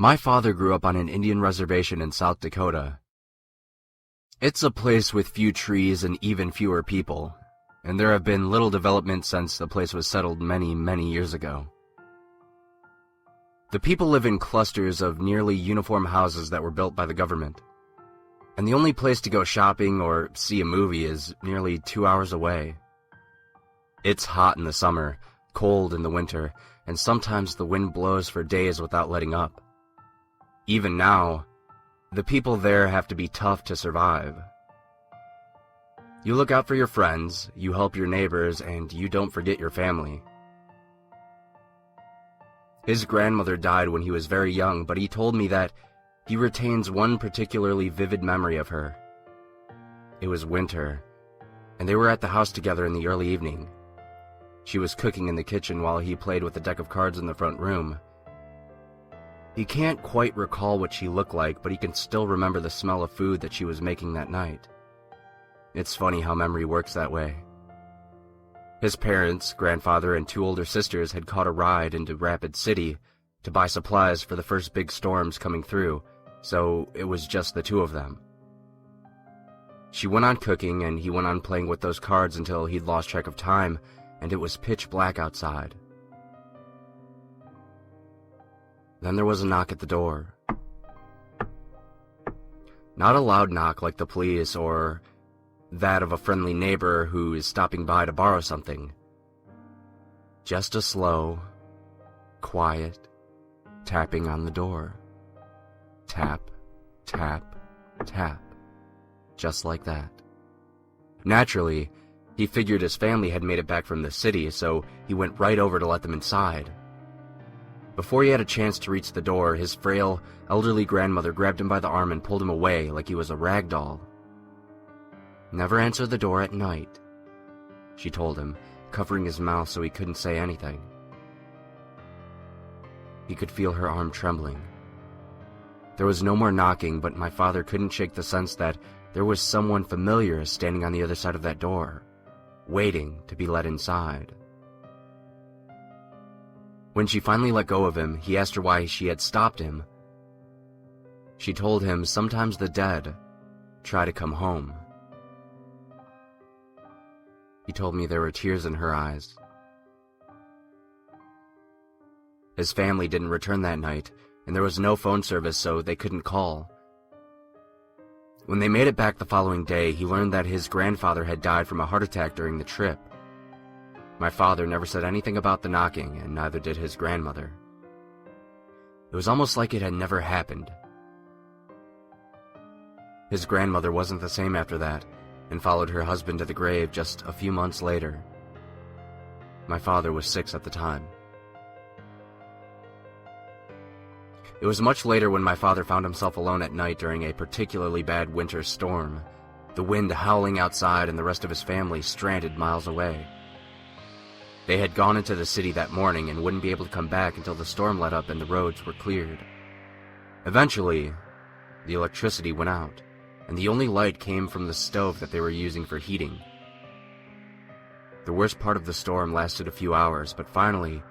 My father grew up on an Indian reservation in South Dakota. It's a place with few trees and even fewer people, and there have been little development since the place was settled many, many years ago. The people live in clusters of nearly uniform houses that were built by the government, and the only place to go shopping or see a movie is nearly 2 hours away. It's hot in the summer, cold in the winter, and sometimes the wind blows for days without letting up. Even now, the people there have to be tough to survive. You look out for your friends, you help your neighbors, and you don't forget your family. His grandmother died when he was very young, but he told me that he retains one particularly vivid memory of her. It was winter, and they were at the house together in the early evening. She was cooking in the kitchen while he played with a deck of cards in the front room. He can't quite recall what she looked like, but he can still remember the smell of food that she was making that night. It's funny how memory works that way. His parents, grandfather, and 2 older sisters had caught a ride into Rapid City to buy supplies for the first big storms coming through, so it was just the 2 of them. She went on cooking, and he went on playing with those cards until he'd lost track of time, and it was pitch black outside. Then there was a knock at the door. Not a loud knock like the police or that of a friendly neighbor who is stopping by to borrow something. Just a slow, quiet tapping on the door. Tap, tap, tap. Just like that. Naturally, he figured his family had made it back from the city, so he went right over to let them inside. Before he had a chance to reach the door, his frail, elderly grandmother grabbed him by the arm and pulled him away like he was a rag doll. "Never answer the door at night," she told him, covering his mouth so he couldn't say anything. He could feel her arm trembling. There was no more knocking, but my father couldn't shake the sense that there was someone familiar standing on the other side of that door, waiting to be let inside. When she finally let go of him, he asked her why she had stopped him. She told him sometimes the dead try to come home. He told me there were tears in her eyes. His family didn't return that night, and there was no phone service, so they couldn't call. When they made it back the following day, he learned that his grandfather had died from a heart attack during the trip. My father never said anything about the knocking, and neither did his grandmother. It was almost like it had never happened. His grandmother wasn't the same after that, and followed her husband to the grave just a few months later. My father was 6 at the time. It was much later when my father found himself alone at night during a particularly bad winter storm, the wind howling outside and the rest of his family stranded miles away. They had gone into the city that morning and wouldn't be able to come back until the storm let up and the roads were cleared. Eventually, the electricity went out, and the only light came from the stove that they were using for heating. The worst part of the storm lasted a few hours, but finally,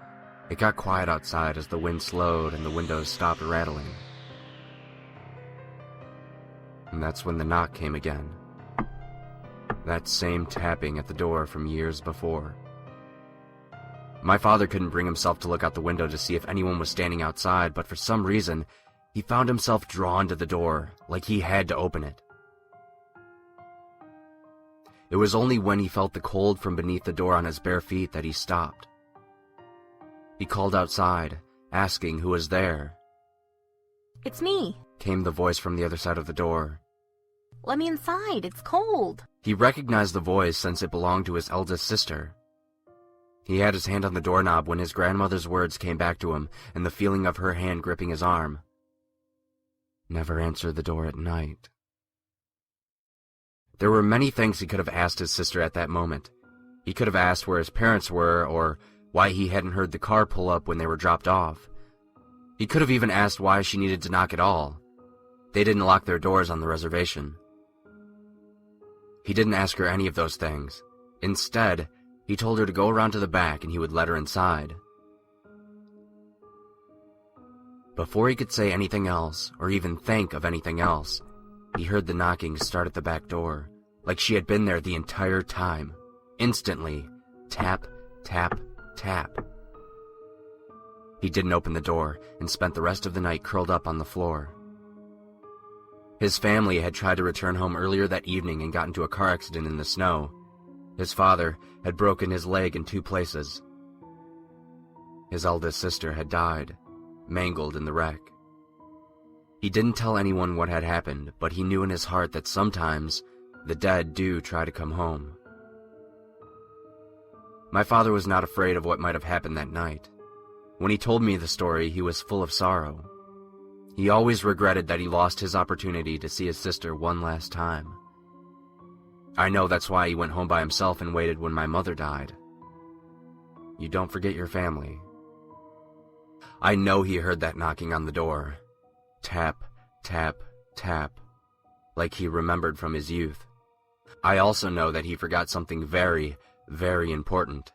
it got quiet outside as the wind slowed and the windows stopped rattling. And that's when the knock came again. That same tapping at the door from years before. My father couldn't bring himself to look out the window to see if anyone was standing outside, but for some reason, he found himself drawn to the door, like he had to open it. It was only when he felt the cold from beneath the door on his bare feet that he stopped. He called outside, asking who was there. "It's me," came the voice from the other side of the door. "Let me inside, it's cold." He recognized the voice since it belonged to his eldest sister. He had his hand on the doorknob when his grandmother's words came back to him, and the feeling of her hand gripping his arm. Never answer the door at night. There were many things he could have asked his sister at that moment. He could have asked where his parents were, or why he hadn't heard the car pull up when they were dropped off. He could have even asked why she needed to knock at all. They didn't lock their doors on the reservation. He didn't ask her any of those things. Instead, he told her to go around to the back and he would let her inside. Before he could say anything else, or even think of anything else, he heard the knocking start at the back door, like she had been there the entire time. Instantly, tap, tap, tap. He didn't open the door and spent the rest of the night curled up on the floor. His family had tried to return home earlier that evening and got into a car accident in the snow. His father had broken his leg in 2 places. His eldest sister had died, mangled in the wreck. He didn't tell anyone what had happened, but he knew in his heart that sometimes the dead do try to come home. My father was not afraid of what might have happened that night. When he told me the story, he was full of sorrow. He always regretted that he lost his opportunity to see his sister one last time. I know that's why he went home by himself and waited when my mother died. You don't forget your family. I know he heard that knocking on the door. Tap, tap, tap, like he remembered from his youth. I also know that he forgot something very, very important.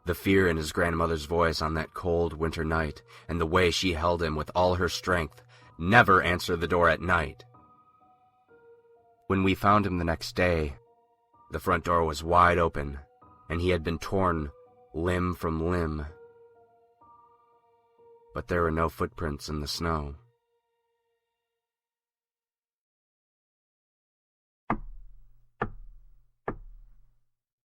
The fear in his grandmother's voice on that cold winter night, and the way she held him with all her strength. Never answer the door at night. When we found him the next day, the front door was wide open, and he had been torn limb from limb. But there were no footprints in the snow.